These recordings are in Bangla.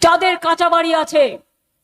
যাদের কাঁচা বাড়ি আছে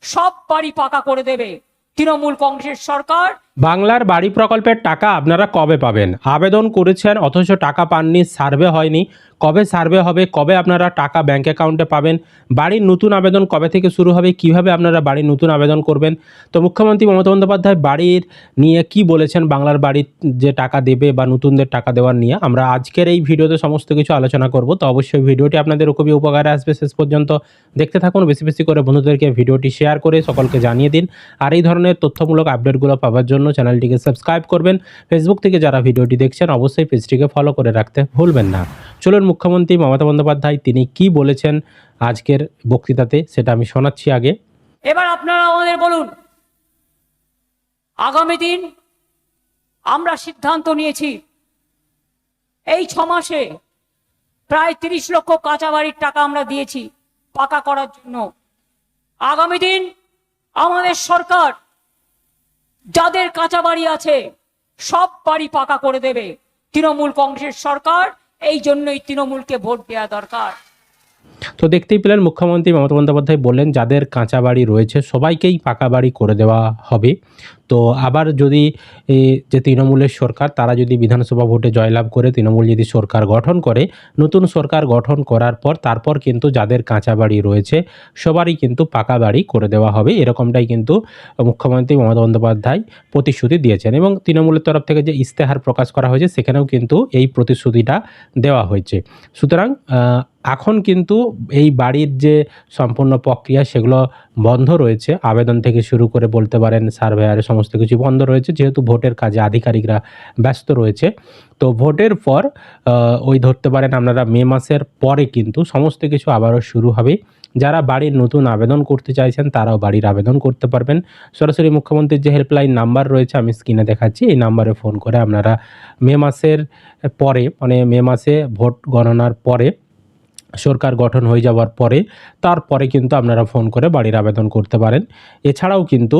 সব বাড়ি পাকা করে দেবে তৃণমূল কংগ্রেস সরকার। বাংলার বাড়ি প্রকল্পের টাকা আপনারা কবে পাবেন? আবেদন করেছেন অথচ টাকা পাননি, সার্ভে হয়নি। কবে সার্ভে হবে? কবে আপনারা টাকা ব্যাংক অ্যাকাউন্টে পাবেন? বাড়ির নতুন আবেদন কবে থেকে শুরু হবে? কিভাবে আপনারা বাড়ির নতুন আবেদন করবেন? তো মুখ্যমন্ত্রী মমতা বন্দ্যোপাধ্যায় বাড়ির নিয়ে কি বলেছেন, বাংলার বাড়ির যে টাকা দেবে বা নতুনদের টাকা দেওয়ার নিয়ে আমরা আজকের এই ভিডিওতে সমস্ত কিছু আলোচনা করব। তো অবশ্যই ভিডিওটি আপনাদের খুবই উপকারে আসবে, শেষ পর্যন্ত দেখতে থাকুন। বেশি বেশি করে বন্ধুদেরকে ভিডিওটি শেয়ার করে সকলকে জানিয়ে দিন। আর এই ধরনের তথ্যমূলক আপডেটগুলো পাওয়ার জন্য চ্যানেলটিকে সাবস্ক্রাইব করবেন। ফেসবুক থেকে যারা ভিডিওটি দেখছেন অবশ্যই পেজটিকে ফলো করে রাখতে ভুলবেন না। চলুন মুখ্যমন্ত্রী মমতা বন্দ্যোপাধ্যায় তিনি কি বলেছেন আজকের বক্তৃতাতে সেটা আমি শোনাচ্ছি আগে। এবার আপনারা আমাদের বলুন, আগামী দিন আমরা সিদ্ধান্ত নিয়েছি এই 6 মাসে প্রায় 30 লক্ষ কাঁচা বাড়ির টাকা আমরা দিয়েছি পাকা করার জন্য। আগামী দিন আমাদের সরকার যাদের কাঁচা বাড়ি আছে সব বাড়ি পাকা করে দেবে তৃণমূল কংগ্রেস সরকার। এই জন্যই তৃণমূলকে ভোট দেওয়া দরকার। তো দেখতেই পেলেন মুখ্যমন্ত্রী মমতা বন্দ্যোপাধ্যায় বললেন যাদের কাঁচা বাড়ি রয়েছে সবাইকেই পাকা বাড়ি করে দেওয়া হবে। তো আবার যদি যে তৃণমূলের সরকার তারা যদি বিধানসভা ভোটে জয়লাভ করে তৃণমূল যদি সরকার গঠন করে, নতুন সরকার গঠন করার পর তারপর কিন্তু যাদের কাঁচা বাড়ি রয়েছে সবারই কিন্তু পাকা বাড়ি করে দেওয়া হবে, এরকমটাই কিন্তু মুখ্যমন্ত্রী মমতা বন্দ্যোপাধ্যায় প্রতিশ্রুতি দিয়েছেন। এবং তৃণমূলের তরফ থেকে যে ইশতেহার প্রকাশ করা হয়েছে সেখানেও কিন্তু এই প্রতিশ্রুতিটা দেওয়া হয়েছে। সুতরাং এখন কিন্তু এই বাড়ির যে সম্পূর্ণ প্রক্রিয়া সেগুলো বন্ধ রয়েছে, আবেদন থেকে শুরু করে বলতে পারেন সার্ভেয়ারে সমস্ত কিছু বন্ধ রয়েছে, যেহেতু ভোটের কাজে আধিকারিকরা ব্যস্ত রয়েছে। তো ভোটের পর ওই ধরতে পারেন আপনারা মে মাসের পরে কিন্তু সমস্ত কিছু আবারও শুরু হবে। যারা বাড়ির নতুন আবেদন করতে চাইছেন তারাও বাড়ির আবেদন করতে পারবেন। সরাসরি মুখ্যমন্ত্রীর যে হেল্পলাইন নাম্বার রয়েছে আমি স্ক্রিনে দেখাচ্ছি, এই নাম্বারে ফোন করে আপনারা মে মাসের পরে মানে মে মাসে ভোট গণনার পরে সরকার গঠন হয়ে যাওয়ার পরে তারপরে কিন্তু আপনারা ফোন করে বাড়ির আবেদন করতে পারেন। এছাড়াও কিন্তু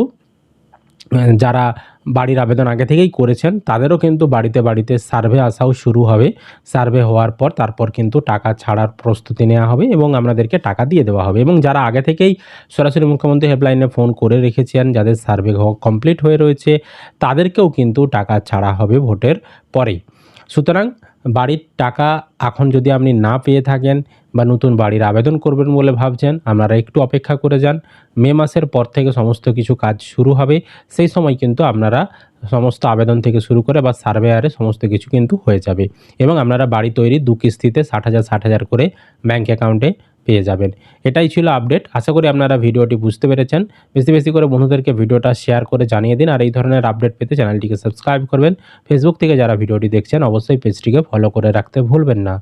যারা বাড়ির আবেদন আগে থেকেই করেছেন তাদেরও কিন্তু বাড়িতে বাড়িতে সার্ভে আসাও শুরু হবে। সার্ভে হওয়ার পর তারপর কিন্তু টাকা ছাড়ার প্রস্তুতি নেওয়া হবে এবং আপনাদেরকে টাকা দিয়ে দেওয়া হবে। এবং যারা আগে থেকেই সরাসরি মুখ্যমন্ত্রী হেল্পলাইনে ফোন করে রেখেছেন, যাদের সার্ভে কমপ্লিট হয়ে রয়েছে তাদেরকেও কিন্তু টাকা ছাড়া হবে ভোটের পরেই। সুতরাং বাড়ির টাকা এখন যদি আপনি না পেয়ে থাকেন বা নতুন বাড়ির আবেদন করবেন বলে ভাবছেন, আপনারা একটু অপেক্ষা করে যান। মে মাসের পর থেকে সমস্ত কিছু কাজ শুরু হবে, সেই সময় কিন্তু আপনারা সমস্ত আবেদন থেকে শুরু করে বা সার্ভেয়ারে সমস্ত কিছু কিন্তু হয়ে যাবে এবং আপনারা বাড়ি তৈরি 2 কিস্তিতে 60,000 করে ব্যাঙ্ক অ্যাকাউন্টে পেয়ে যাবেন। এটাই ছিল আপডেট। আশা করি আপনারা ভিডিওটি বুঝতে পেরেছেন। বেশি বেশি করে বন্ধুদেরকে ভিডিওটা শেয়ার করে জানিয়ে দিন। আর এই ধরনের আপডেট পেতে চ্যানেলটিকে সাবস্ক্রাইব করবেন। ফেসবুক থেকে যারা ভিডিওটি দেখছেন অবশ্যই পেজটিকে ফলো করে রাখতে ভুলবেন না।